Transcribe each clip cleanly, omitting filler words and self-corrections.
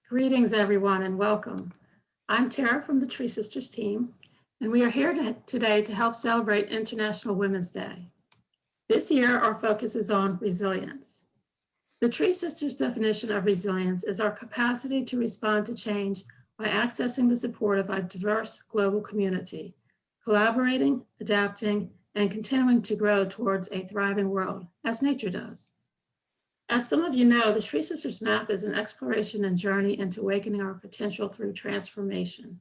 Greetings, everyone, and welcome. I'm Terra from the Tree Sisters team, and we are here today to help celebrate International Women's Day. This year, our focus is on resilience. The Tree Sisters definition of resilience is our capacity to respond to change by accessing the support of a diverse global community, collaborating, adapting, and continuing to grow towards a thriving world, as nature does. As some of you know, the Tree Sisters map is an exploration and journey into awakening our potential through transformation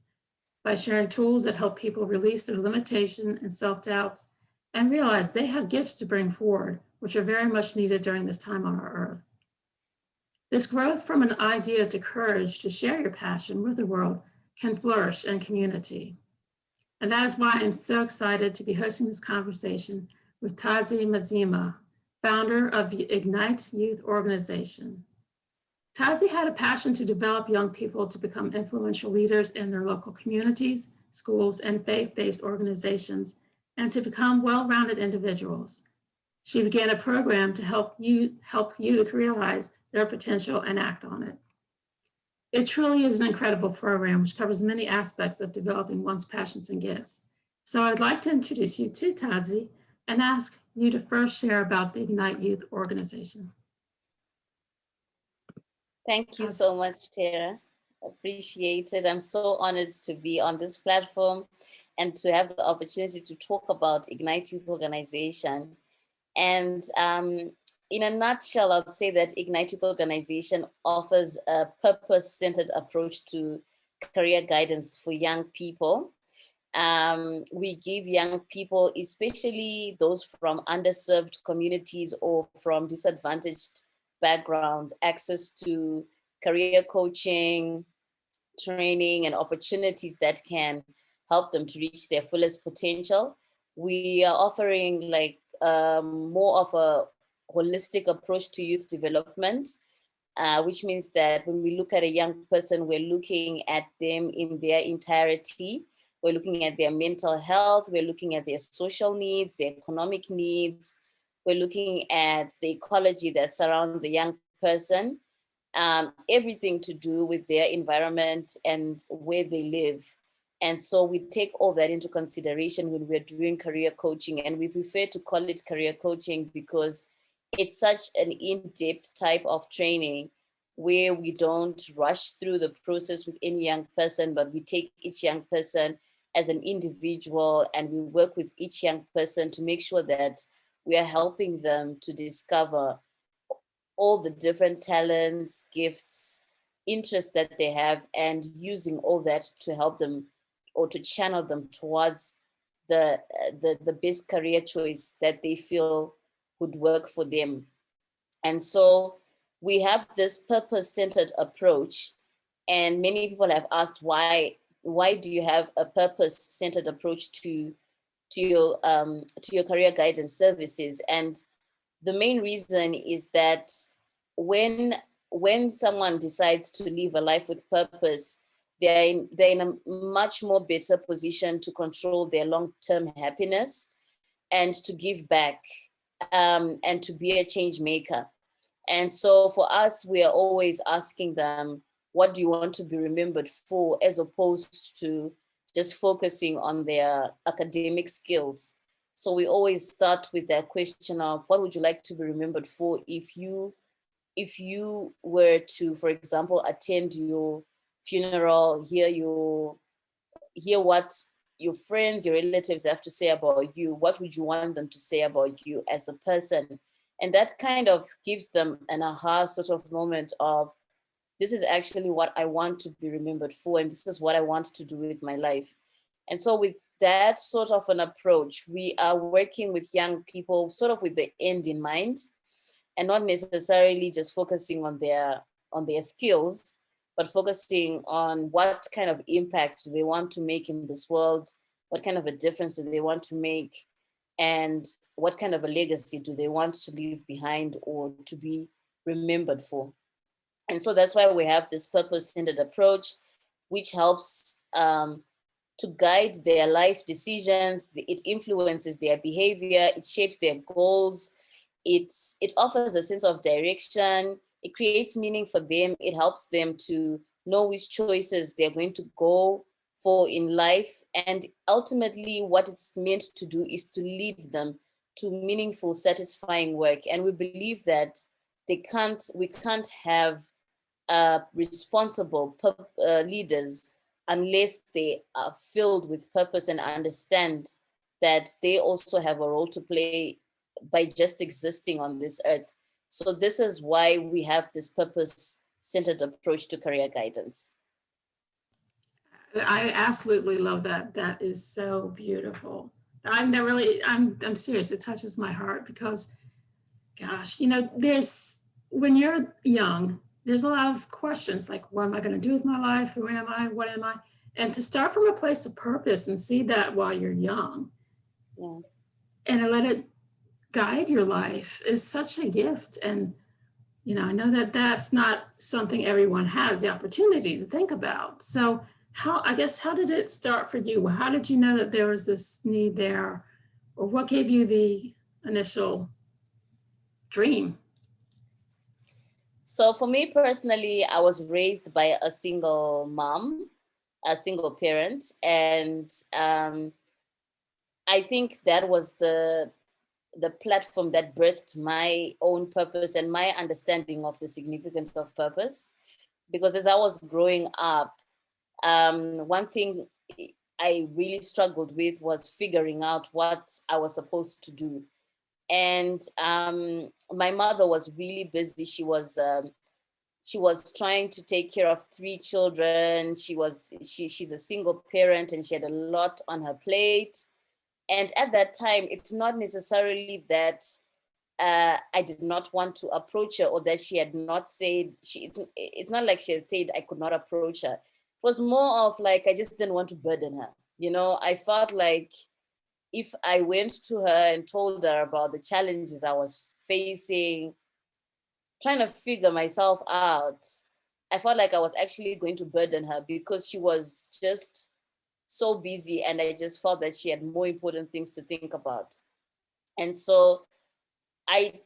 by sharing tools that help people release their limitation and self-doubts and realize they have gifts to bring forward, which are very much needed during this time on our earth. This growth from an idea to courage to share your passion with the world can flourish in community. And that is why I'm so excited to be hosting this conversation with Tadzie Madzima, founder of the Ignite Youth Organization. Tadzie had a passion to develop young people to become influential leaders in their local communities, schools, and faith-based organizations, and to become well-rounded individuals. She began a program to help youth realize their potential and act on it. It truly is an incredible program which covers many aspects of developing one's passions and gifts. So I'd like to introduce you to Tadzie and ask you to first share about the Ignite Youth Organization. Thank you so much, Terra. Appreciate it. I'm so honored to be on this platform and to have the opportunity to talk about Ignite Youth Organization. And in a nutshell, I would say that Ignite Youth Organization offers a purpose-centered approach to career guidance for young people. We give young people, especially those from underserved communities or from disadvantaged backgrounds, access to career coaching, training, and opportunities that can help them to reach their fullest potential. We are offering more of a holistic approach to youth development, which means that when we look at a young person, we're looking at them in their entirety. We're looking at their mental health, we're looking at their social needs, their economic needs, we're looking at the ecology that surrounds a young person, everything to do with their environment and where they live. And so we take all that into consideration when we're doing career coaching, and we prefer to call it career coaching because it's such an in-depth type of training where we don't rush through the process with any young person, but we take each young person as an individual and we work with each young person to make sure that we are helping them to discover all the different talents, gifts, interests that they have, and using all that to help them or to channel them towards the best career choice that they feel would work for them. And so we have this purpose-centered approach, and many people have asked why do you have a purpose-centered approach to your career guidance services? And the main reason is that when someone decides to live a life with purpose, they're in a much more better position to control their long-term happiness and to give back and to be a change maker. And so for us, we are always asking them, what do you want to be remembered for, as opposed to just focusing on their academic skills. So we always start with that question of, what would you like to be remembered for if you were to, for example, attend your funeral, hear what your friends, your relatives have to say about you? What would you want them to say about you as a person? And that kind of gives them an aha sort of moment of, this is actually what I want to be remembered for, and this is what I want to do with my life. And so with that sort of an approach, we are working with young people sort of with the end in mind, and not necessarily just focusing on their skills, but focusing on what kind of impact do they want to make in this world, what kind of a difference do they want to make, and what kind of a legacy do they want to leave behind or to be remembered for. And so that's why we have this purpose-centered approach, which helps to guide their life decisions. It influences their behavior, it shapes their goals, it offers a sense of direction, it creates meaning for them, it helps them to know which choices they're going to go for in life. And ultimately what it's meant to do is to lead them to meaningful, satisfying work. And we believe that we can't have responsible leaders unless they are filled with purpose and understand that they also have a role to play by just existing on this earth. So this is why we have this purpose-centered approach to career guidance. I absolutely love that. That is so beautiful. I'm serious. It touches my heart because, gosh, when you're young, there's a lot of questions like, what am I going to do with my life? Who am I? What am I? And to start from a place of purpose and see that while you're young, yeah, and to let it guide your life is such a gift. And, I know that that's not something everyone has the opportunity to think about. So how did it start for you? How did you know that there was this need there? Or what gave you the initial dream? So for me personally, I was raised by a single mom, a single parent. And I think that was the platform that birthed my own purpose and my understanding of the significance of purpose. Because as I was growing up, one thing I really struggled with was figuring out what I was supposed to do. And my mother was really busy. She was trying to take care of 3 children. She's a single parent and she had a lot on her plate. And at that time, it's not necessarily that I did not want to approach her or that she had not said, it's not like she had said I could not approach her. It was more of like, I just didn't want to burden her. I felt like if I went to her and told her about the challenges I was facing, trying to figure myself out, I felt like I was actually going to burden her because she was just so busy, and I just felt that she had more important things to think about. And so I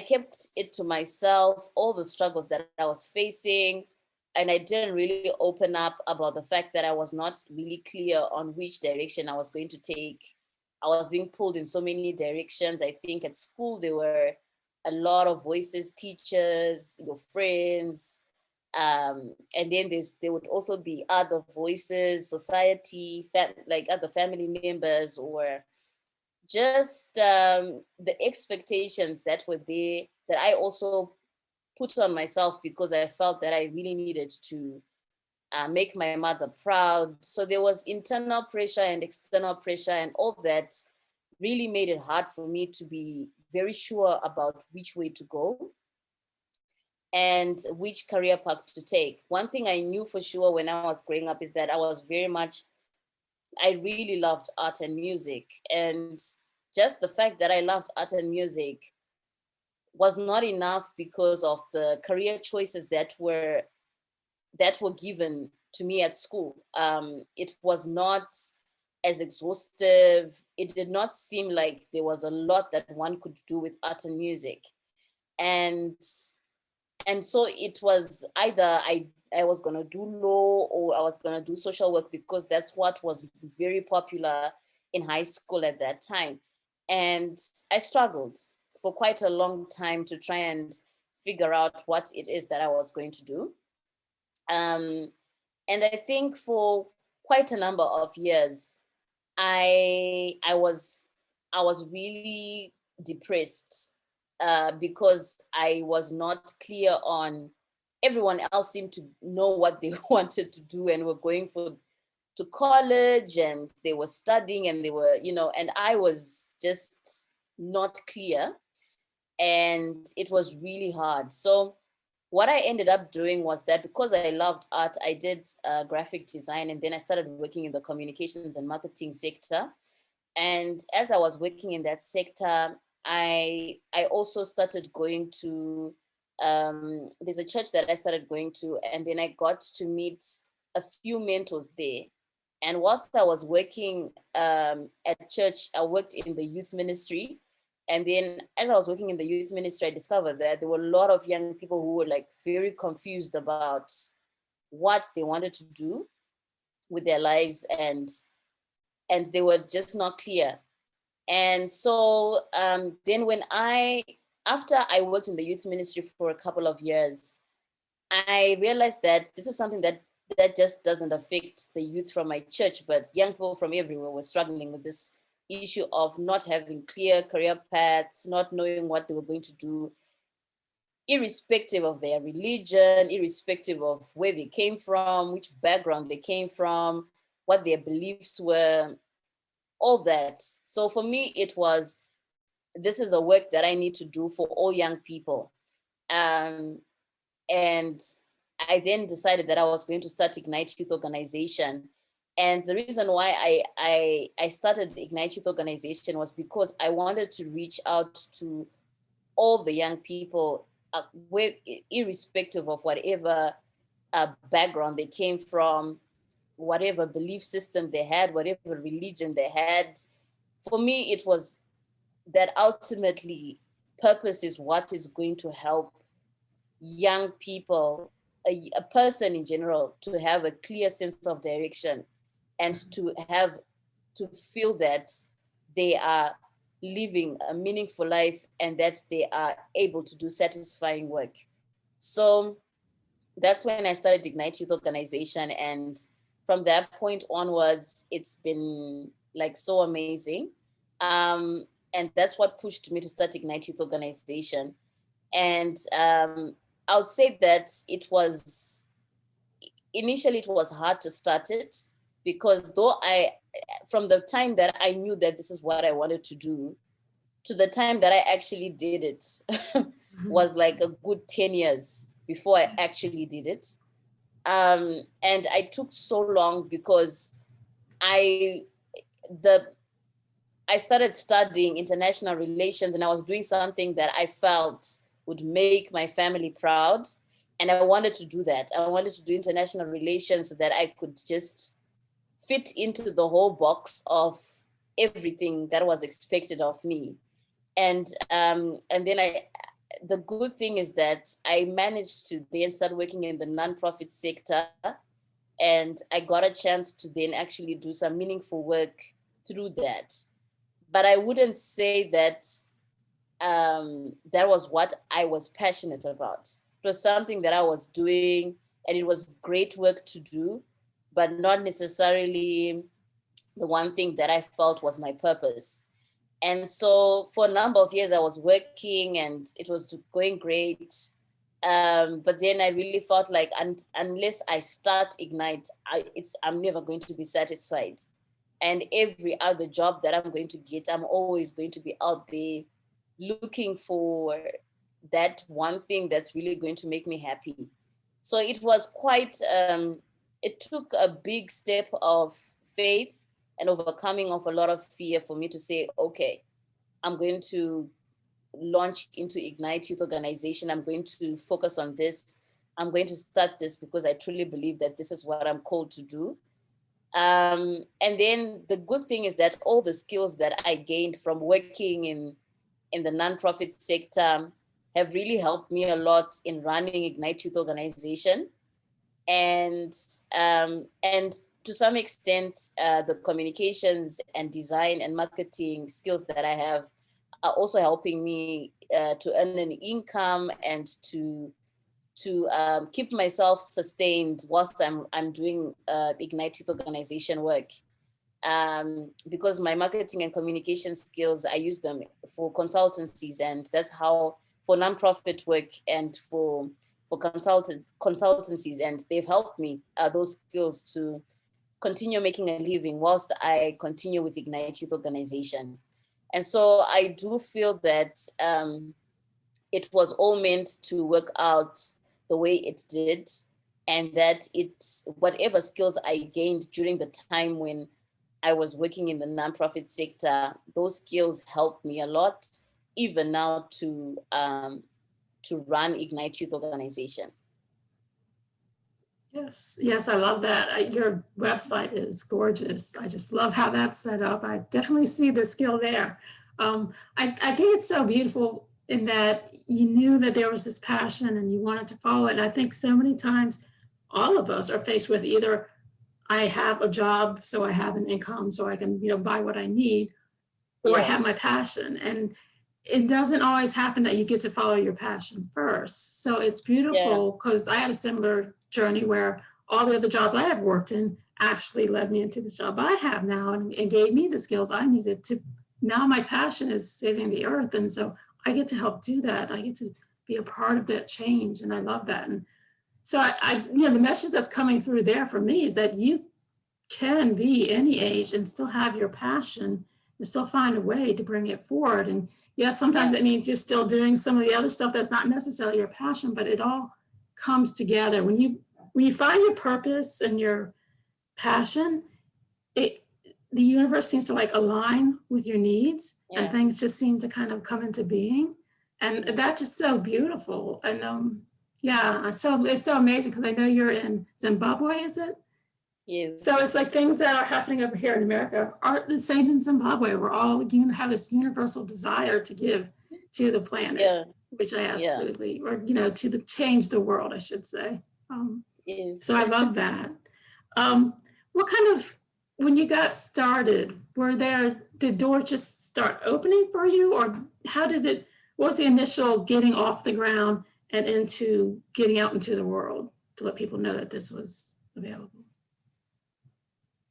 kept it to myself, all the struggles that I was facing, and I didn't really open up about the fact that I was not really clear on which direction I was going to take. I was being pulled in so many directions. I think at school there were a lot of voices, teachers, your friends, and then there would also be other voices, society, like other family members, or just the expectations that were there that I also put on myself because I felt that I really needed to make my mother proud. So there was internal pressure and external pressure, and all that really made it hard for me to be very sure about which way to go and which career path to take. One thing I knew for sure when I was growing up is that I really loved art and music. And just the fact that I loved art and music was not enough because of the career choices that were given to me at school. It was not as exhaustive. It did not seem like there was a lot that one could do with art and music. And so it was either I was going to do law or I was going to do social work because that's what was very popular in high school at that time. And I struggled for quite a long time to try and figure out what it is that I was going to do. And I think for quite a number of years, I was really depressed because I was not clear on. Everyone else seemed to know what they wanted to do and were going to college and they were studying and they were, and I was just not clear, and it was really hard. So what I ended up doing was that because I loved art, I did graphic design, and then I started working in the communications and marketing sector. And as I was working in that sector, I also started going to, there's a church that I started going to, and then I got to meet a few mentors there. And whilst I was working at church, I worked in the youth ministry. And then as I was working in the youth ministry, I discovered that there were a lot of young people who were like very confused about what they wanted to do with their lives, and they were just not clear. And so then after I worked in the youth ministry for a couple of years, I realized that this is something that just doesn't affect the youth from my church, but young people from everywhere were struggling with this issue of not having clear career paths, not knowing what they were going to do, irrespective of their religion, irrespective of where they came from, which background they came from, what their beliefs were, all that. So for me, this is a work that I need to do for all young people. And I then decided that I was going to start Ignite Youth Organization. And the reason why I started Ignite Youth Organization was because I wanted to reach out to all the young people, irrespective of whatever background they came from, whatever belief system they had, whatever religion they had. For me, it was that ultimately purpose is what is going to help young people, a person in general, to have a clear sense of direction and to feel that they are living a meaningful life and that they are able to do satisfying work. So that's when I started Ignite Youth Organization. And from that point onwards, it's been like so amazing. And that's what pushed me to start Ignite Youth Organization. And I would say that initially it was hard to start it, because from the time that I knew that this is what I wanted to do to the time that I actually did it was like a good 10 years before I actually did it. And I took so long because I started studying international relations, and I was doing something that I felt would make my family proud. And I wanted to do that. I wanted to do international relations so that I could just fit into the whole box of everything that was expected of me. And then the good thing is that I managed to then start working in the nonprofit sector, and I got a chance to then actually do some meaningful work through that. But I wouldn't say that that was what I was passionate about. It was something that I was doing, and it was great work to do, but not necessarily the one thing that I felt was my purpose. And so for a number of years I was working and it was going great. But then I really felt like unless I start Ignite, I'm never going to be satisfied. And every other job that I'm going to get, I'm always going to be out there looking for that one thing that's really going to make me happy. So it was quite, it took a big step of faith and overcoming of a lot of fear for me to say, okay, I'm going to launch into Ignite Youth Organization. I'm going to focus on this. I'm going to start this because I truly believe that this is what I'm called to do. And then the good thing is that all the skills that I gained from working in the nonprofit sector have really helped me a lot in running Ignite Youth Organization. And to some extent, the communications and design and marketing skills that I have are also helping me to earn an income and to keep myself sustained whilst I'm doing Ignite Youth Organization work. Because my marketing and communication skills, I use them for consultancies, and that's how for nonprofit work and for consultancies, and they've helped me those skills to continue making a living whilst I continue with Ignite Youth Organization. And so I do feel that it was all meant to work out the way it did, and that whatever skills I gained during the time when I was working in the nonprofit sector, those skills helped me a lot, even now to run Ignite Youth Organization. Yes, I love that. Your website is gorgeous. I just love how that's set up. I definitely see the skill there. I think it's so beautiful in that you knew that there was this passion and you wanted to follow it. And I think so many times all of us are faced with either I have a job, so I have an income, so I can, buy what I need, or I have my passion. And it doesn't always happen that you get to follow your passion first. So it's beautiful because I had a similar journey where all the other jobs I have worked in actually led me into the job I have now and gave me the skills I needed to. Now my passion is saving the earth. And so I get to help do that. I get to be a part of that change. And I love that. And so the message that's coming through there for me is that you can be any age and still have your passion and still find a way to bring it forward. And sometimes it means you're still doing some of the other stuff that's not necessarily your passion, but it all comes together. When you find your purpose and your passion, the universe seems to like align with your needs and things just seem to kind of come into being. And that's just so beautiful. And so it's so amazing because I know you're in Zimbabwe, is it? Yes. So it's like things that are happening over here in America are the same in Zimbabwe. We're all have this universal desire to give to the planet, which I absolutely, or to change the world, I should say. So I love that. What kind of, when you got started, did doors just start opening for you, or what was the initial getting off the ground and into getting out into the world to let people know that this was available?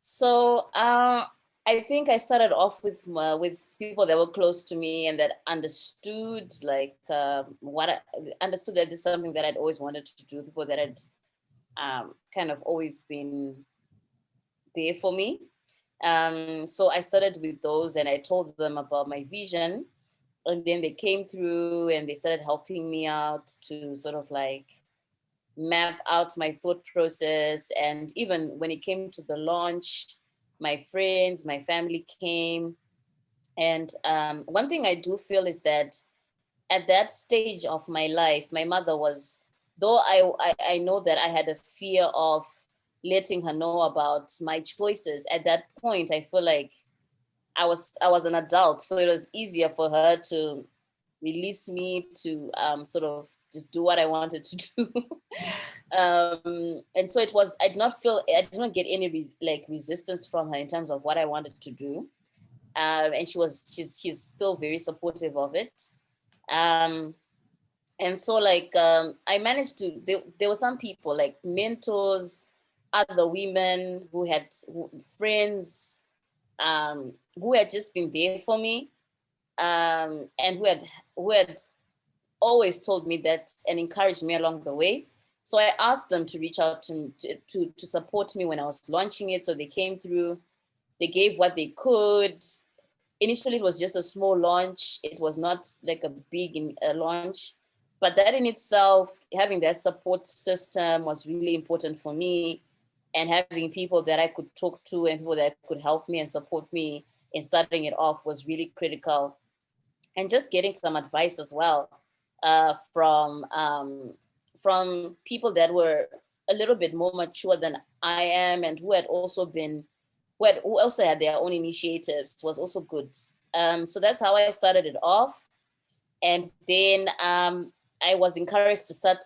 So I think I started off with people that were close to me and that understood understood that this is something that I'd always wanted to do. People that had kind of always been there for me. So I started with those and I told them about my vision, and then they came through and they started helping me out to sort of like map out my thought process. And even when it came to the launch, my friends, my family came. And one thing I do feel is that at that stage of my life, my mother was, though I know that I had a fear of letting her know about my choices, at that point, I feel like I was an adult. So it was easier for her to release me to sort of just do what I wanted to do. And so I did not get any resistance from her in terms of what I wanted to do. And she's still very supportive of it. And so I managed to, there were some people like mentors, other women friends who had just been there for me, and who had always told me that and encouraged me along the way. So I asked them to reach out to support me when I was launching it. So they came through, they gave what they could. Initially, it was just a small launch. It was not like a big launch, but that in itself, having that support system was really important for me, and having people that I could talk to and people that could help me and support me in starting it off was really critical. And just getting some advice as well from people that were a little bit more mature than I am, and who also had their own initiatives was also good. So that's how I started it off. And then I was encouraged to start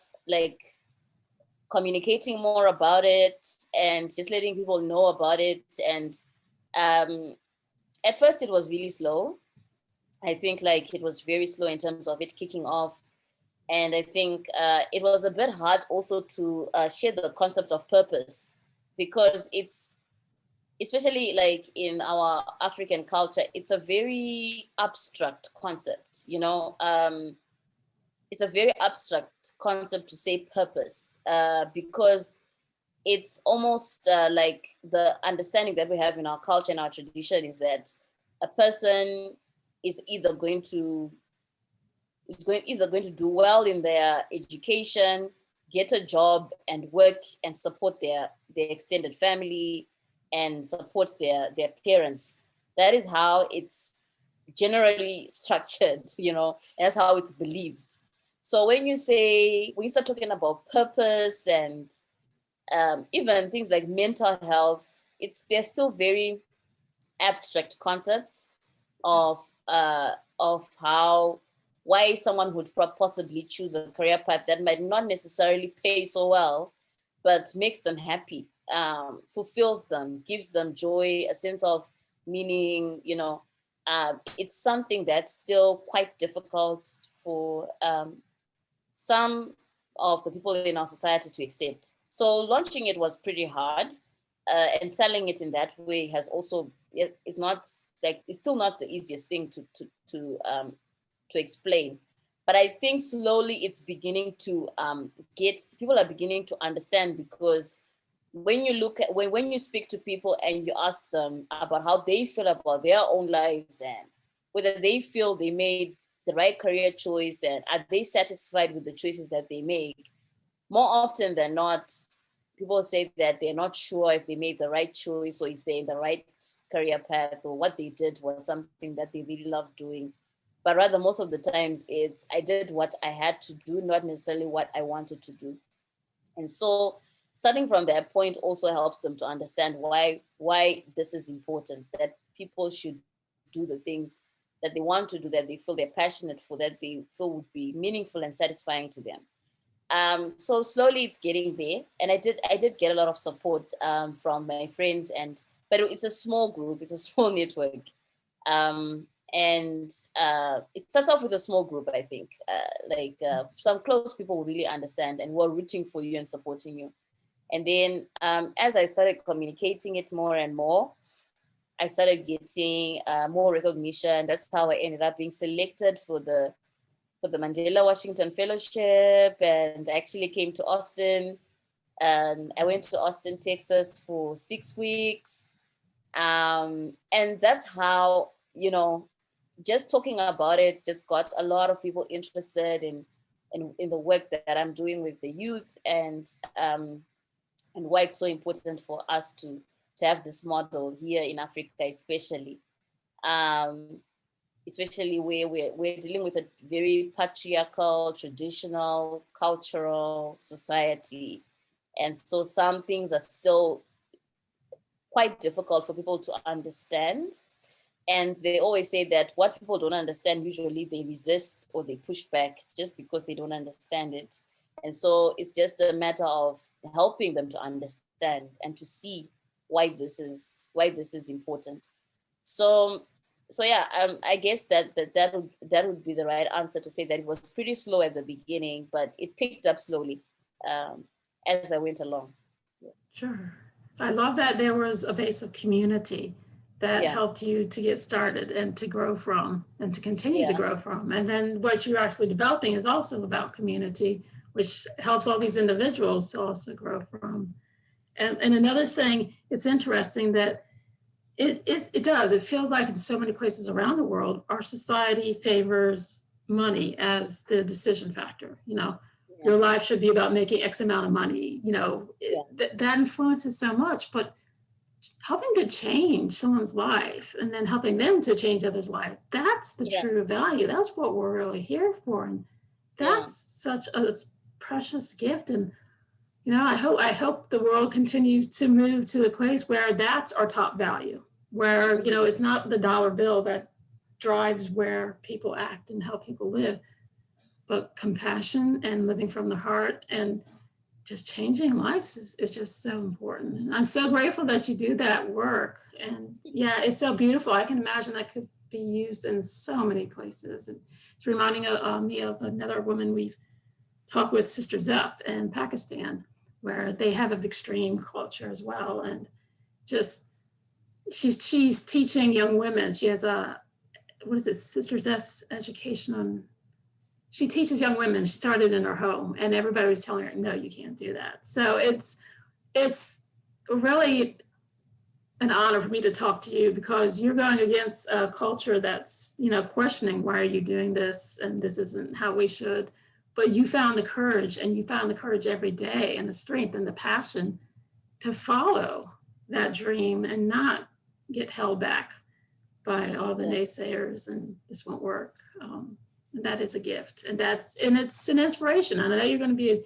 communicating more about it and just letting people know about it. And at first it was really slow. I think it was very slow in terms of it kicking off. And I think it was a bit hard also to share the concept of purpose, because it's, especially in our African culture, it's a very abstract concept, it's a very abstract concept to say purpose, because it's almost like the understanding that we have in our culture and our tradition is that a person is either going to do well in their education, get a job and work and support their extended family and support their parents. That is how it's generally structured, that's how it's believed. So when you start talking about purpose and even things like mental health, they're still very abstract concepts of why someone would possibly choose a career path that might not necessarily pay so well, but makes them happy, fulfills them, gives them joy, a sense of meaning, it's something that's still quite difficult for some of the people in our society to accept. So launching it was pretty hard, and selling it in that way has also, it's not like, it's still not the easiest thing to explain. But I think slowly it's beginning to people are beginning to understand, because when you look at, when you speak to people and you ask them about how they feel about their own lives and whether they feel they made the right career choice and are they satisfied with the choices that they make, more often than not, people say that they're not sure if they made the right choice or if they're in the right career path, or what they did was something that they really loved doing. But rather, most of the times it's, I did what I had to do, not necessarily what I wanted to do. And so starting from that point also helps them to understand why this is important, that people should do the things that they want to do, that they feel they're passionate for, that they feel would be meaningful and satisfying to them. So slowly it's getting there, and I did get a lot of support from my friends, but it's a small group, it's a small network, and it starts off with a small group. I think some close people will really understand and were rooting for you and supporting you. And then as I started communicating it more and more, I started getting more recognition. That's how I ended up being selected for the Mandela Washington Fellowship, and I actually came to Austin, and I went to Austin, Texas for 6 weeks. And that's how, just talking about it just got a lot of people interested in the work that I'm doing with the youth, and why it's so important for us to have this model here in Africa, especially. Especially where we're dealing with a very patriarchal, traditional, cultural society. And so some things are still quite difficult for people to understand. And they always say that what people don't understand, usually they resist or they push back just because they don't understand it. And so it's just a matter of helping them to understand and to see why this is important. So yeah, I guess that would be the right answer, to say that it was pretty slow at the beginning, but it picked up slowly as I went along. Sure. I love that there was a base of community that helped you to get started and to grow from and to continue to grow from. And then what you're actually developing is also about community, which helps all these individuals to also grow from. And another thing, it's interesting that it does. It feels like in so many places around the world, our society favors money as the decision factor. Your life should be about making X amount of money. That influences so much. But helping to change someone's life and then helping them to change others' life, that's the true value. That's what we're really here for. And that's such a precious gift. And I hope the world continues to move to the place where that's our top value, where, it's not the dollar bill that drives where people act and how people live, but compassion and living from the heart and just changing lives is just so important. And I'm so grateful that you do that work. And it's so beautiful. I can imagine that could be used in so many places. And it's reminding me of another woman we've talked with, Sister Zeph in Pakistan, where they have an extreme culture as well. And just, she's teaching young women. She has Sister Zeph's education on, she teaches young women. She started in her home, and everybody was telling her, no, you can't do that. So it's really an honor for me to talk to you, because you're going against a culture that's, questioning, why are you doing this? And this isn't how we should. But you found the courage, and you found the courage every day, and the strength and the passion to follow that dream and not get held back by all the naysayers and this won't work. And that is a gift, and it's an inspiration. And I know you're going to be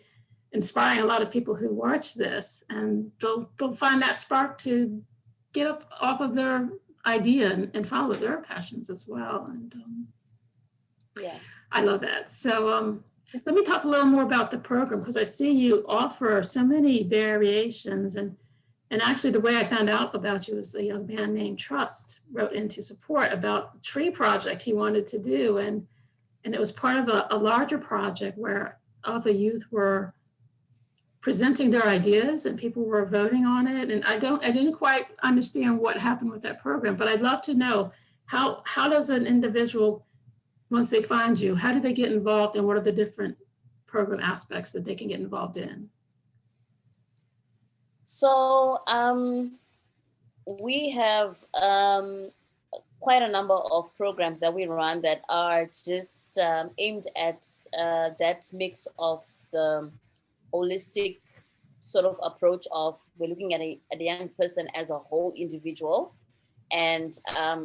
inspiring a lot of people who watch this, and they'll find that spark to get up off of their idea and follow their passions as well. And I love that. So Let me talk a little more about the program, because I see you offer so many variations. And actually, the way I found out about you was a young man named Trust wrote into support about a tree project he wanted to do. And it was part of a larger project where all the youth were presenting their ideas and people were voting on it. And I didn't quite understand what happened with that program, but I'd love to know how does an individual, once they find you, how do they get involved, and what are the different program aspects that they can get involved in? So we have quite a number of programs that we run that are just aimed at that mix of the holistic sort of approach of we're looking at a young person as a whole individual. And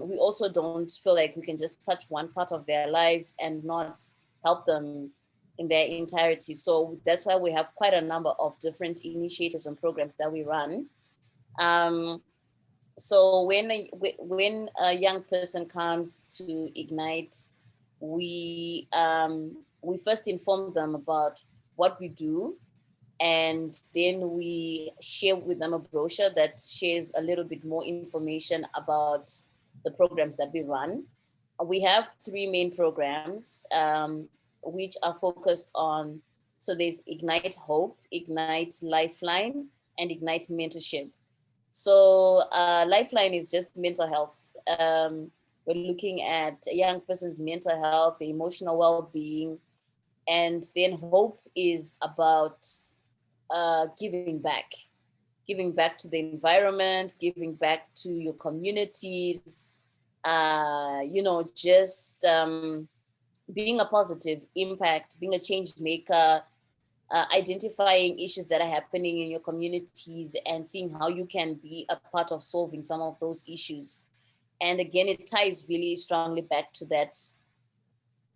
we also don't feel like we can just touch one part of their lives and not help them in their entirety. So that's why we have quite a number of different initiatives and programs that we run. So when a young person comes to Ignite, we first inform them about what we do, and then we share with them a brochure that shares a little bit more information about the programs that we run. We have 3 main programs, which are focused on, so there's Ignite Hope, Ignite Lifeline, and Ignite Mentorship. So Lifeline is just mental health. We're looking at a young person's mental health, the emotional well-being, and then Hope is about giving back to the environment, giving back to your communities, just being a positive impact, being a change maker, identifying issues that are happening in your communities and seeing how you can be a part of solving some of those issues. And again, it ties really strongly back to that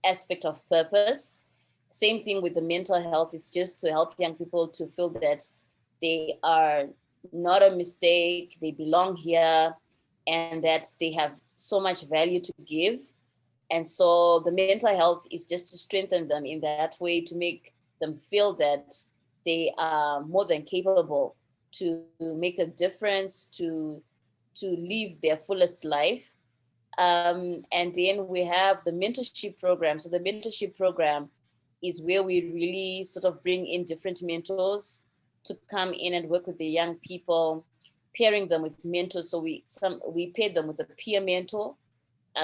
aspect of purpose. Same thing with the mental health. It's just to help young people to feel that they are not a mistake, they belong here, and that they have so much value to give. And so the mental health is just to strengthen them in that way, to make them feel that they are more than capable to make a difference, to live their fullest life. And then we have the mentorship program. So the mentorship program is where we really sort of bring in different mentors to come in and work with the young people, pairing them with mentors. So we pair them with a peer mentor,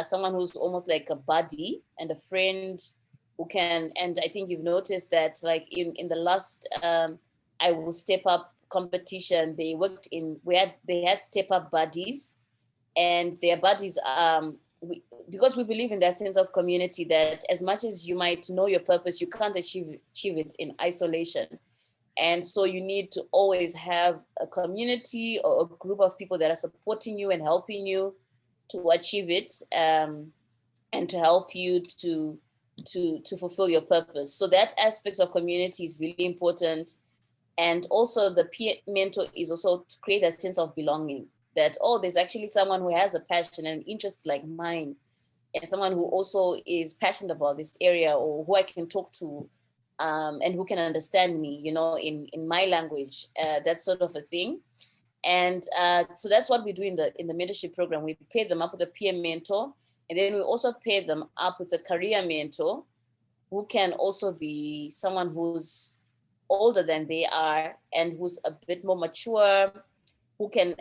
someone who's almost like a buddy and a friend who can, and I think you've noticed that like in the last I Will Step Up competition, they had Step Up buddies, and their buddies, because we believe in that sense of community, that as much as you might know your purpose, you can't achieve it in isolation. And so you need to always have a community or a group of people that are supporting you and helping you to achieve it, and to help you to fulfill your purpose. So that aspect of community is really important. And also the peer mentor is also to create a sense of belonging, that, oh, there's actually someone who has a passion and interest like mine, and someone who also is passionate about this area, or who I can talk to, and who can understand me, in my language, that sort of a thing. And so that's what we do in the mentorship program. We pair them up with a peer mentor, and then we also pair them up with a career mentor, who can also be someone who's older than they are and who's a bit more mature, who can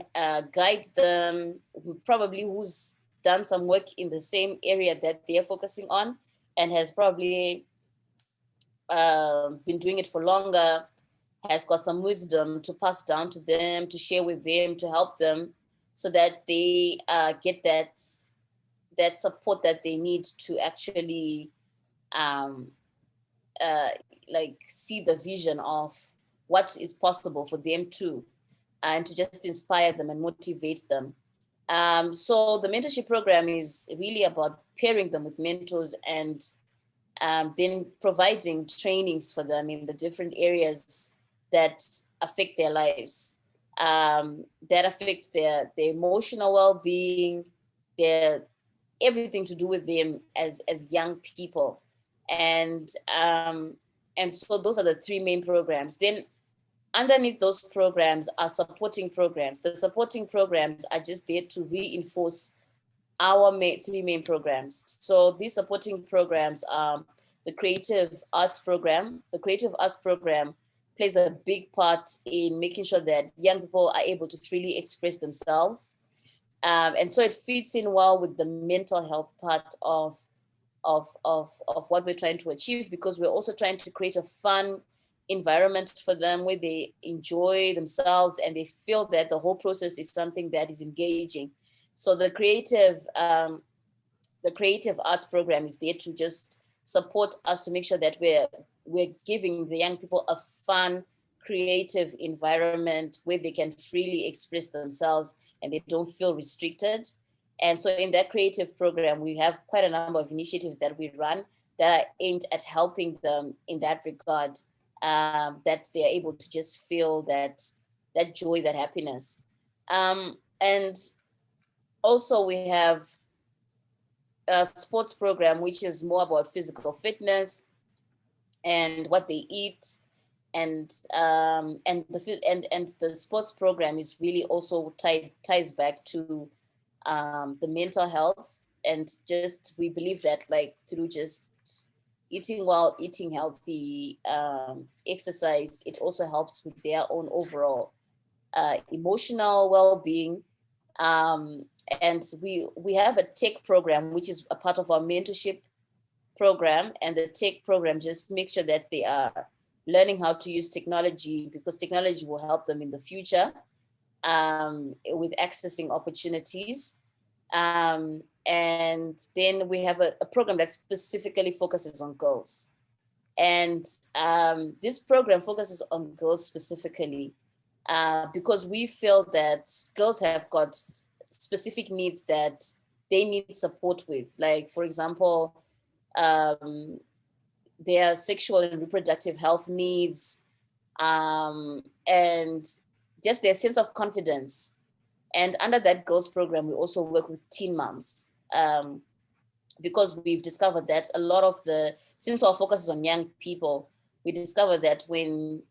guide them, who's done some work in the same area that they're focusing on and has probably been doing it for longer, has got some wisdom to pass down to them, to share with them, to help them, so that they get that support that they need to actually see the vision of what is possible for them too, and to just inspire them and motivate them. So the mentorship program is really about pairing them with mentors, and then providing trainings for them in the different areas that affect their lives, that affect their emotional well-being, their everything to do with them as young people. And And so those are the three main programs. Then underneath those programs are supporting programs. The supporting programs are just there to reinforce our three main programs. So these supporting programs are the Creative Arts Program. The Creative Arts Program plays a big part in making sure that young people are able to freely express themselves. And so it fits in well with the mental health part of what we're trying to achieve, because we're also trying to create a fun environment for them where they enjoy themselves and they feel that the whole process is something that is engaging. So the creative arts program is there to just support us to make sure that we're giving the young people a fun, creative environment where they can freely express themselves and they don't feel restricted. And so in that creative program, we have quite a number of initiatives that we run that are aimed at helping them in that regard, that they're able to just feel that joy, that happiness. And also we have a sports program, which is more about physical fitness and what they eat. And the sports program is really also ties back to the mental health, and just we believe that like through just eating well, eating healthy, exercise, it also helps with their own overall emotional well-being. And we have a tech program, which is a part of our mentorship program, and the tech program just makes sure that they are learning how to use technology, because technology will help them in the future with accessing opportunities. And then we have a program that specifically focuses on girls. And this program focuses on girls specifically because we feel that girls have got specific needs that they need support with. Like, for example, their sexual and reproductive health needs, and just their sense of confidence. And under that girls program, we also work with teen moms, because we've discovered that a lot of since our focus is on young people, we discovered that when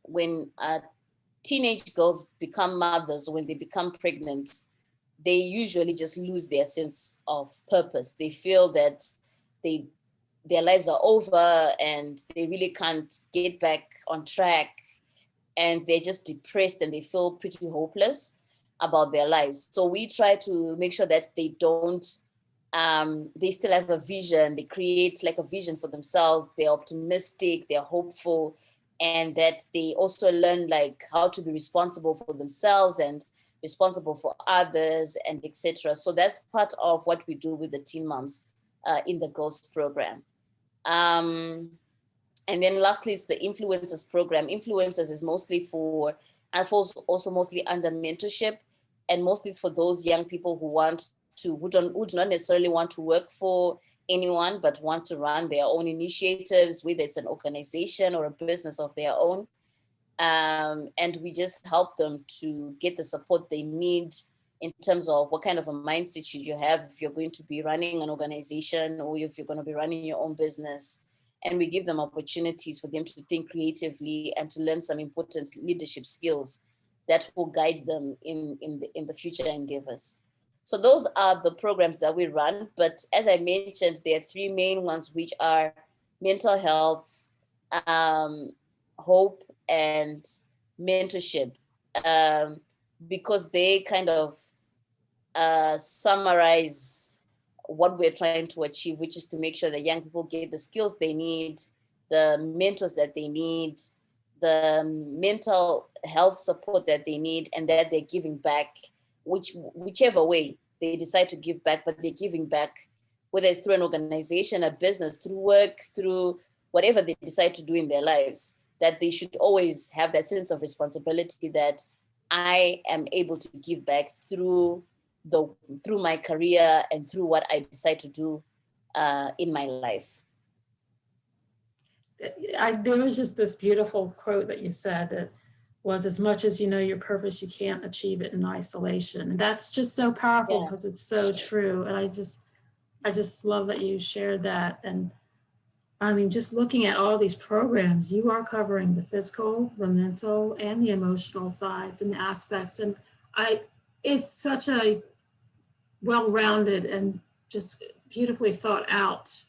teenage girls become mothers, when they become pregnant, they usually just lose their sense of purpose. They feel that their lives are over and they really can't get back on track, and they're just depressed and they feel pretty hopeless about their lives. So we try to make sure that they don't, they still have a vision. They create like a vision for themselves. They're optimistic, they're hopeful, and that they also learn like how to be responsible for themselves and responsible for others, and etc. So that's part of what we do with the teen moms in the girls program. And then lastly, it's the influencers program. Influencers is mostly and falls also mostly under mentorship, and mostly it's for those young people who do not necessarily want to work for anyone, but want to run their own initiatives, whether it's an organization or a business of their own. And we just help them to get the support they need in terms of what kind of a mindset should you have if you're going to be running an organization or if you're going to be running your own business. And we give them opportunities for them to think creatively and to learn some important leadership skills that will guide them in the future endeavors. So those are the programs that we run. But as I mentioned, there are three main ones, which are mental health, hope, and mentorship, because they kind of summarize what we're trying to achieve, which is to make sure that young people get the skills they need, the mentors that they need, the mental health support that they need, and that they're giving back, whichever way they decide to give back, but they're giving back, whether it's through an organization, a business, through work, through whatever they decide to do in their lives, that they should always have that sense of responsibility that I am able to give back through my career and through what I decide to do in my life. There was just this beautiful quote that you said that was, as much as you know your purpose, you can't achieve it in isolation. And that's just so powerful because it's so true. And I just love that you shared that. And I mean, just looking at all these programs, you are covering the physical, the mental, and the emotional sides and aspects. And it's such a well-rounded and just beautifully thought out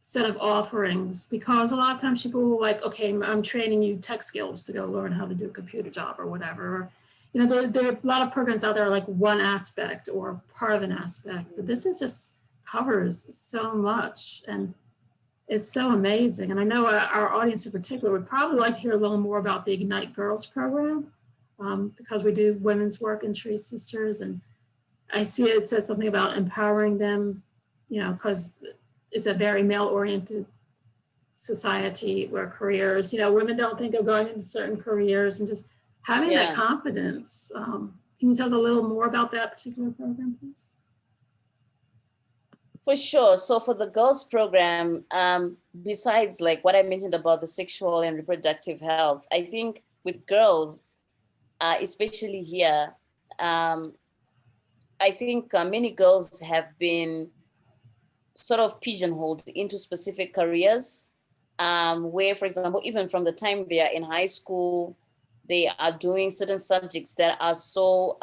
set of offerings, because a lot of times people will like, okay, I'm training you tech skills to go learn how to do a computer job or whatever. Or, you know, there are a lot of programs out there like one aspect or part of an aspect, but this is just covers so much, and it's so amazing. And I know our audience in particular would probably like to hear a little more about the Ignite Girls program, because we do women's work in Tree Sisters, and I see it says something about empowering them, you know, because it's a very male-oriented society where careers, you know, women don't think of going into certain careers, and just having that confidence. Can you tell us a little more about that particular program, please? For sure. So for the girls program, besides like what I mentioned about the sexual and reproductive health, I think with girls, especially here, I think many girls have been sort of pigeonholed into specific careers, where, for example, even from the time they are in high school, they are doing certain subjects that are so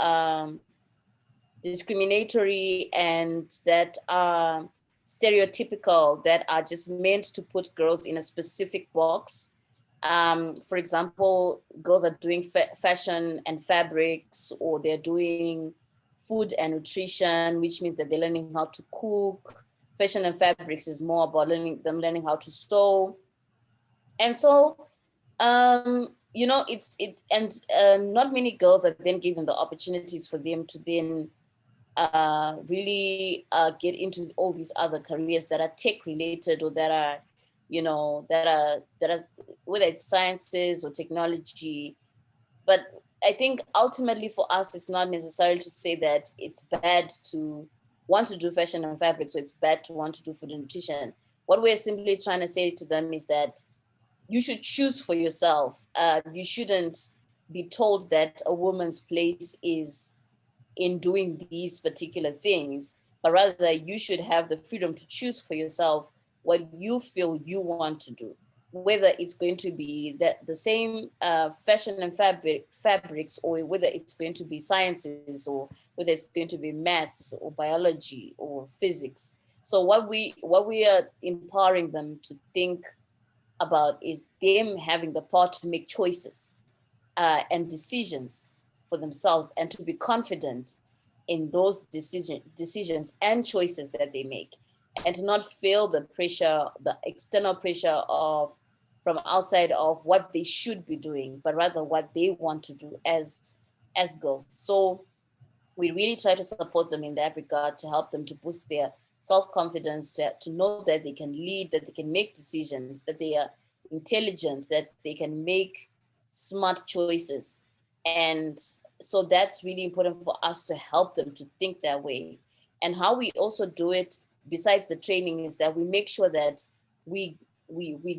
discriminatory and that are stereotypical, that are just meant to put girls in a specific box. For example, girls are doing fashion and fabrics, or they're doing food and nutrition, which means that they're learning how to cook. Fashion and fabrics is more about learning how to sew. And so, you know, not many girls are then given the opportunities for them to then really get into all these other careers that are tech related, or that are, you know, that are whether it's sciences or technology. But I think ultimately for us, it's not necessary to say that it's bad to want to do fashion and fabric, so it's bad to want to do food and nutrition. What we're simply trying to say to them is that you should choose for yourself. You shouldn't be told that a woman's place is in doing these particular things, but rather you should have the freedom to choose for yourself what you feel you want to do, whether it's going to be the same fashion and fabrics, or whether it's going to be sciences, or whether it's going to be maths or biology or physics. So what we are empowering them to think about is them having the power to make choices and decisions for themselves, and to be confident in those decisions and choices that they make, and to not feel the pressure, the external pressure from outside of what they should be doing, but rather what they want to do as girls. So we really try to support them in that regard, to help them to boost their self-confidence, to know that they can lead, that they can make decisions, that they are intelligent, that they can make smart choices. And so that's really important for us to help them to think that way. And how we also do it, besides the training, is that we make sure that we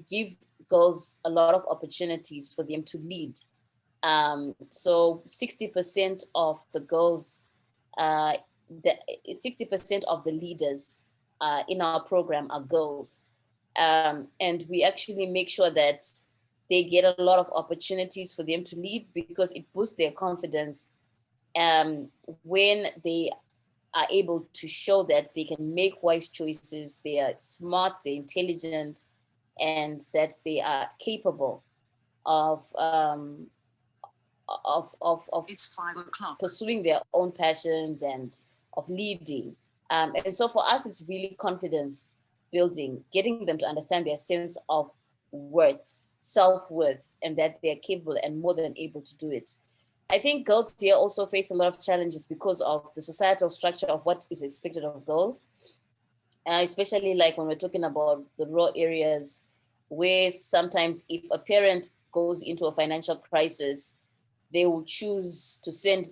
give girls a lot of opportunities for them to lead. So 60% of the girls, 60% of the leaders in our program are girls. And we actually make sure that they get a lot of opportunities for them to lead, because it boosts their confidence when they are able to show that they can make wise choices, they are smart, they're intelligent, and that they are capable of it's 5 o'clock. Pursuing their own passions and of leading. And so for us, it's really confidence building, getting them to understand their sense of worth, self-worth, and that they're capable and more than able to do it. I think girls here also face a lot of challenges because of the societal structure of what is expected of girls, especially like when we're talking about the rural areas, where sometimes if a parent goes into a financial crisis, they will choose to send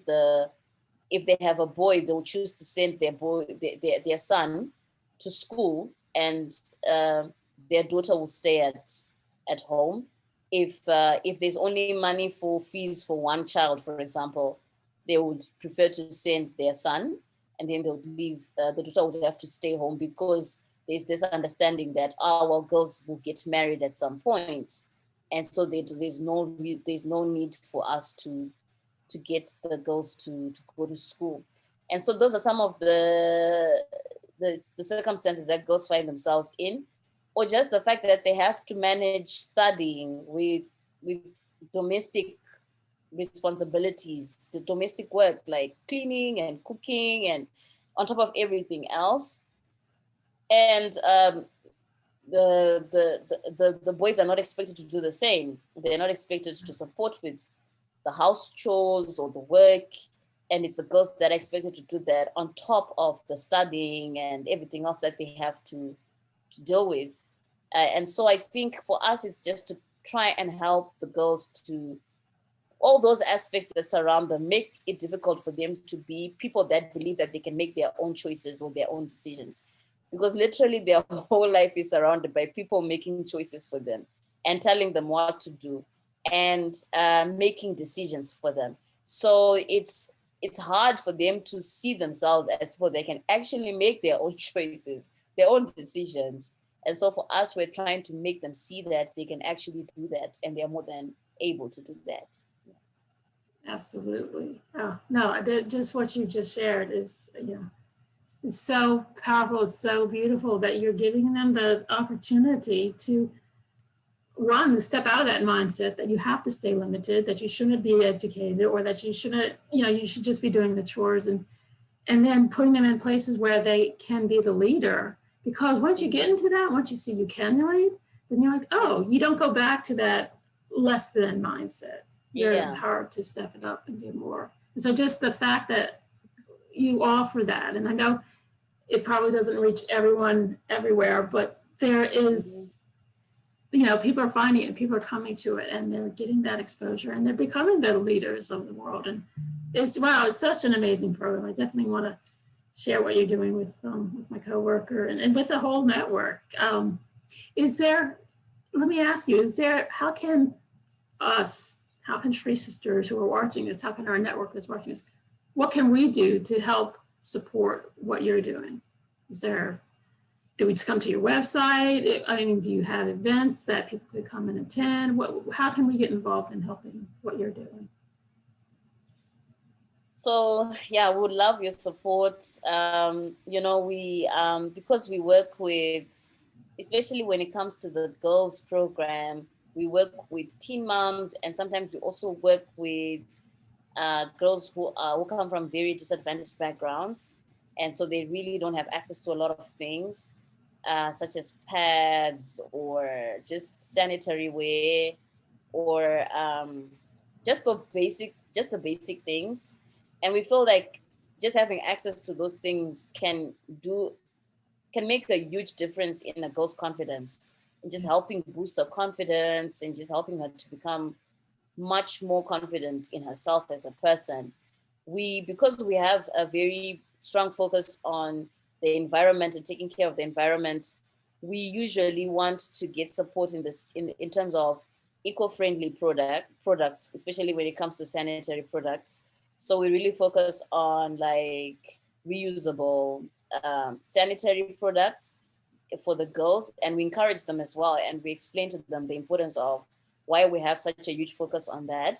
if they have a boy, they will choose to send their son to school, and their daughter will stay at home. If there's only money for fees for one child, for example, they would prefer to send their son, and then they would leave. The daughter would have to stay home, because there's this understanding that, oh, well, girls will get married at some point. And so there's no need for us to get the girls to go to school. And so those are some of the circumstances that girls find themselves in, or just the fact that they have to manage studying with domestic responsibilities, the domestic work like cleaning and cooking and on top of everything else. And the boys are not expected to do the same. They're not expected to support with the house chores or the work. And it's the girls that are expected to do that on top of the studying and everything else that they have to deal with. And so I think for us, it's just to try and help the girls to all those aspects that surround them, make it difficult for them to be people that believe that they can make their own choices or their own decisions. Because literally their whole life is surrounded by people making choices for them and telling them what to do and making decisions for them. So it's hard for them to see themselves as people that can actually make their own choices, their own decisions. And so for us, we're trying to make them see that they can actually do that and they're more than able to do that. Absolutely. Oh, no, just what you just shared is, it's so powerful. It's so beautiful that you're giving them the opportunity to step out of that mindset that you have to stay limited, that you shouldn't be educated, or that you shouldn't, you should just be doing the chores, and then putting them in places where they can be the leader. Because once you get into that, once you see you can lead, then you're like, oh, you don't go back to that less than mindset. You're empowered to step it up and do more. And so just the fact that you offer that, and I know it probably doesn't reach everyone everywhere, but there is, people are finding it, people are coming to it, and they're getting that exposure, and they're becoming the leaders of the world. And it's such an amazing program. I definitely want to share what you're doing with my coworker and with the whole network. Let me ask you, how can TreeSisters who are watching this, how can our network that's watching this, what can we do to help support what you're doing? Do we just come to your website? I mean, do you have events that people could come and attend? How can we get involved in helping what you're doing? So yeah, we would love your support. We because we work with, especially when it comes to the girls program, we work with teen moms, and sometimes we also work with girls who come from very disadvantaged backgrounds, and so they really don't have access to a lot of things, such as pads or just sanitary wear, or just the basic things. And we feel like just having access to those things can make a huge difference in a girl's confidence, and just helping boost her confidence and just helping her to become much more confident in herself as a person. Because we have a very strong focus on the environment and taking care of the environment, we usually want to get support in terms of eco-friendly products, especially when it comes to sanitary products. So we really focus on like reusable sanitary products for the girls, and we encourage them as well, and we explain to them the importance of why we have such a huge focus on that.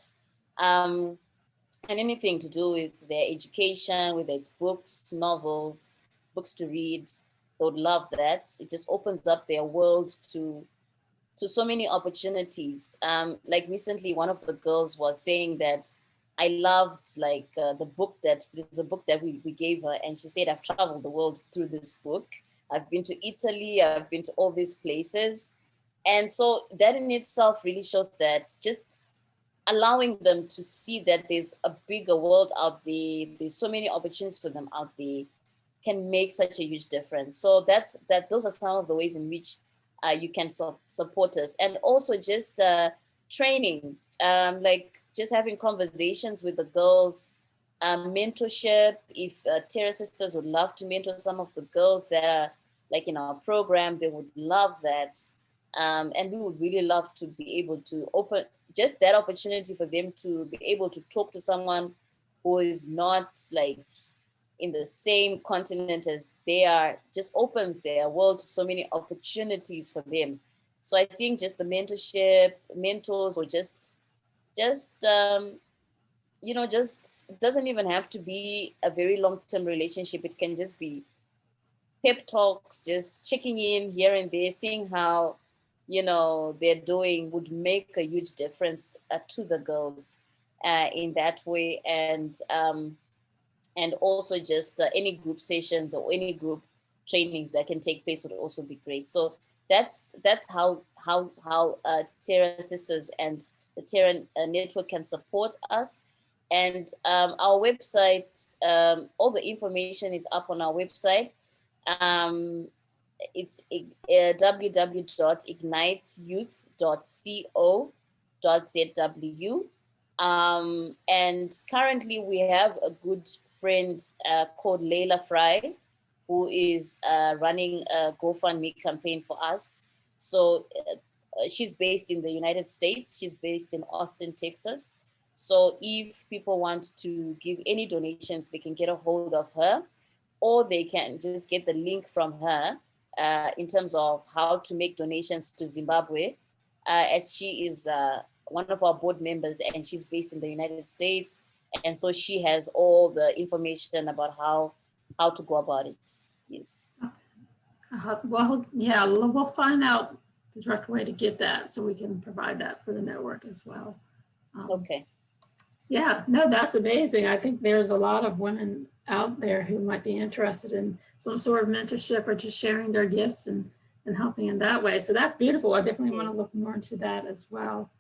And anything to do with their education, whether it's books, novels, books to read, they would love that. It just opens up their world to so many opportunities. Like recently, one of the girls was saying that I loved there's a book that we gave her, and she said, I've traveled the world through this book. I've been to Italy, I've been to all these places. And so that in itself really shows that just allowing them to see that there's a bigger world out there, there's so many opportunities for them out there, can make such a huge difference. So those are some of the ways in which you can support us. And also just training, like just having conversations with the girls, mentorship. If Terra Sisters would love to mentor some of the girls that are like in our program, they would love that. And we would really love to be able to open just that opportunity for them to be able to talk to someone who is not like in the same continent as they are just opens their world to so many opportunities for them. So I think just the mentorship, mentors, or just just doesn't even have to be a very long-term relationship. It can just be pep talks, just checking in here and there, seeing how they're doing would make a huge difference to the girls in that way. And also just any group sessions or any group trainings that can take place would also be great. So that's how Terra Sisters and the Terra Network can support us. And our website, all the information is up on our website. It's www.igniteyouth.co.zw. And currently we have a good friend called Layla Fry, who is running a Gofundme campaign for us. So she's based in the United States. She's based in Austin, Texas. So if people want to give any donations, they can get a hold of her, or they can just get the link from her in terms of how to make donations to Zimbabwe, as she is one of our board members and she's based in the United States. And so she has all the information about how to go about it. Yes. Well, yeah, we'll find out the direct way to get that so we can provide that for the network as well. Okay. Yeah, no, that's amazing. I think there's a lot of women out there who might be interested in some sort of mentorship or just sharing their gifts and helping in that way. So that's beautiful. I definitely want to look more into that as well.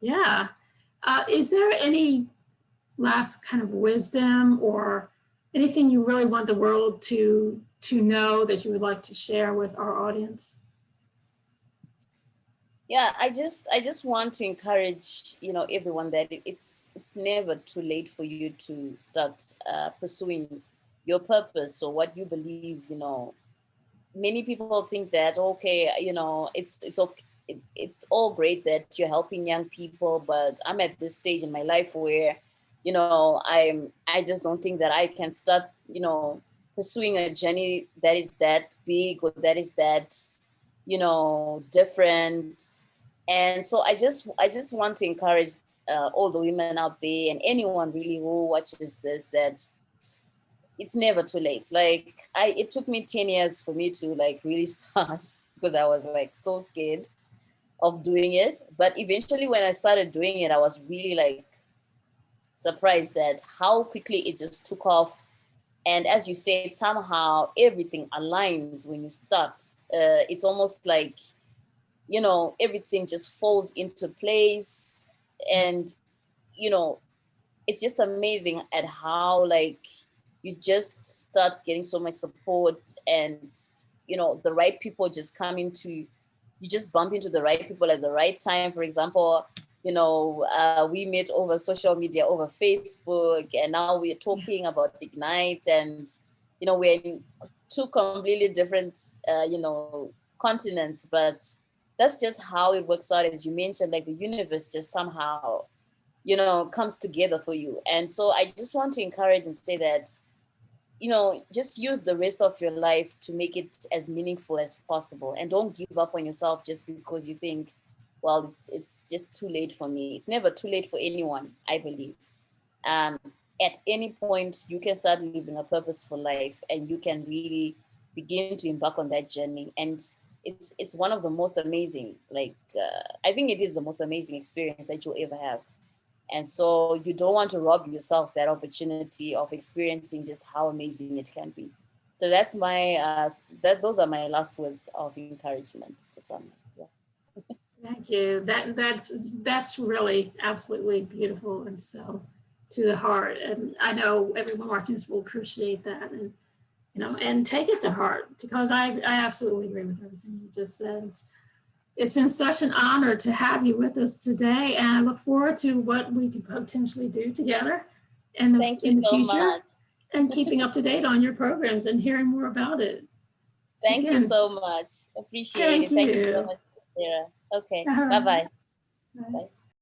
Yeah. Is there any last kind of wisdom or anything you really want the world to know that you would like to share with our audience? Yeah, I just want to encourage, everyone that it's never too late for you to start pursuing your purpose or what you believe. Many people think that, okay, it's okay. It's all great that you're helping young people, but I'm at this stage in my life where, I just don't think that I can start, pursuing a journey that is that big or that is that, different. And so I just want to encourage all the women out there and anyone really who watches this, that it's never too late. Like it took me 10 years for me to really start because I was so scared of doing it. But eventually when I started doing it, I was really surprised at how quickly it just took off. And as you said, somehow everything aligns when you start. It's almost like, everything just falls into place. And, it's just amazing at how you just start getting so much support and, the right people just come into, you just bump into the right people at the right time. For example, we met over social media, over Facebook, and now we're talking about Ignite, and, we're in two completely different, continents, but that's just how it works out. As you mentioned, the universe just somehow, comes together for you. And so I just want to encourage and say that, just use the rest of your life to make it as meaningful as possible. And don't give up on yourself just because you think, well, it's just too late for me. It's never too late for anyone, I believe. At any point, you can start living a purposeful life and you can really begin to embark on that journey. And it's one of the most amazing, I think it is the most amazing experience that you'll ever have. And so you don't want to rob yourself that opportunity of experiencing just how amazing it can be. So that's my, those are my last words of encouragement to someone. Yeah. Thank you. That's really absolutely beautiful and so to the heart. And I know everyone watching this will appreciate that and and take it to heart, because I absolutely agree with everything you just said. It's been such an honor to have you with us today, and I look forward to what we could potentially do together in the future, much. And keeping up to date on your programs and hearing more about it. Thank you so much. Appreciate it. Thank you so much, Sarah. Okay. Bye-bye. Bye.